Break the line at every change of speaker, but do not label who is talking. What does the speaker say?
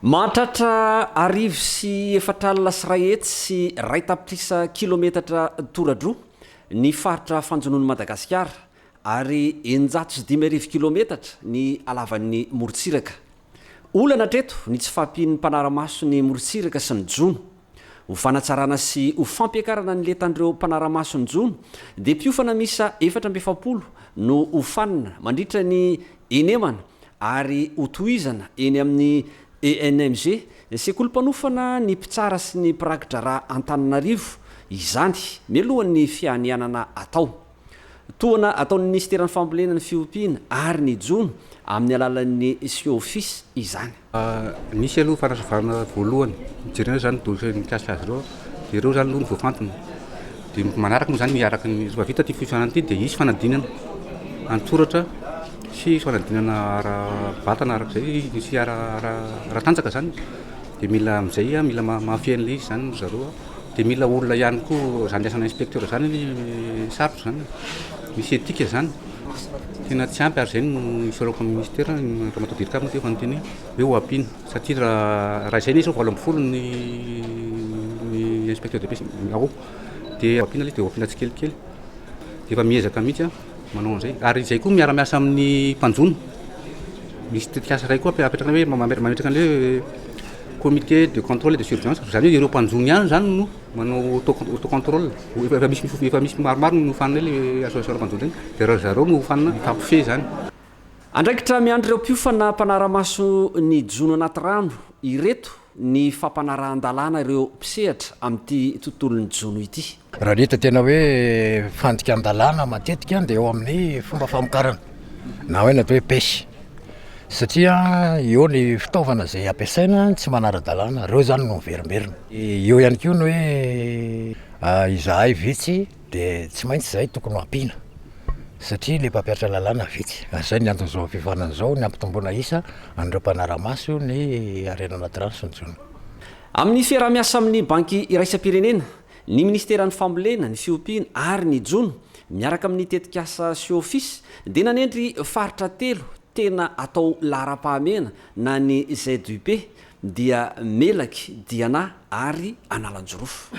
Mahatratra arivo sy efatralina sy ray hetsy sy ray tapitrisa kilometatra toradroa ny faritra fanjonon'ny Madagasikara ary eninjato sy dimy arivo kilometatra ny halavan'ny morontsiraka. Olana hatreto ny tsy fahampian'ny mpanara-maso ny morontsiraka sy ny jono. Ho fanatsarana sy ho fampiakarana ny letan'ireo mpanara-maso ny jono dia mpiofana misa 450 no hofanina mandritra ny enemana ary ho tohizana eny amin'ny ENMG sekolim-panofana ny mpitsara sy ny mpirakitra raha Antananarivo izany mialohan'ny fianianana atao. Toana ataon'ny ministeran'ny fambolena ny fiompiana ary ny jono amin'ny alalan'ny SIOFIS izany.
Nisy aloha fanazavana voalohany jerena zany dosa ny kasika azy ireo dia ireo zany aloha ny voafantona dia manaraka moa zany miaraka ny rehefa vita ty fifanana ity dia isy fanadinana an-tsoratra sy fanadinana ara-batana arak'izay misy ara-tanjaka zany dia mila amin'izay mila mahafian'ilay izy zany zareo dia mila olona ihany koa zany asana inspecteur zany ny sarotra zany misy etika zany tena tsy ampy ary zay no isorako amin'ny ministera raha matodidika moa efa nyteny hoe ho ampiana satria raha izay nisy 80 ny inspecteur de pêche ao dia ampiana ilay dia ho ampiana tsikelikely dia efa miezaka mihitsy manao an'izay ary izay koa miara-miasa amin'ny mpanjono misy tetikasa iray koa apetraka hoe mametraka an'ilay comité de contrôle et de surveillance zany hoe ireo mpanjono ihany zany no manao auto-contrôle efa misy maromaro no hofanina ilay association mpanjono zany dia zareo no hofanina mifampifehy zany.
Andraikitra miandro ireo mpiofana mpanara-maso ny jono anaty rano ireto ny fampanarahan-dalàna ireo mpisehatra amin'ity tontolon'ny jono ity.
Raha ny hita tena hoe fandika an-dalàna matetika dia eo amin'ny fomba famokarana na hoe natao hoe pesy satria eo ny fitaovana izay ampiasaina tsy manara-dalàna ireo zany no miverimberina. Eo ihany koa ny hoe izahay vitsy dia tsy maintsy izay tokony ho ampiana satria le mpampiatra lalàna vitsy ary izay ny anton'izao fivanana izao ny ampitomboana isa an'ireo mpanara-maso ny harena anaty rano sy ny jono.
Amin'ny fiarah-miasa amin'ny banky iraisam-pirenena ny ministeran'ny fambolena ny fiompiana ary ny jono miaraka amin'ny tetikasa SIOFIS dia nanendry faritra telo tena atao laharam-pahamena na ny ZUP dia Melaky, Diana ary Analanjorofo.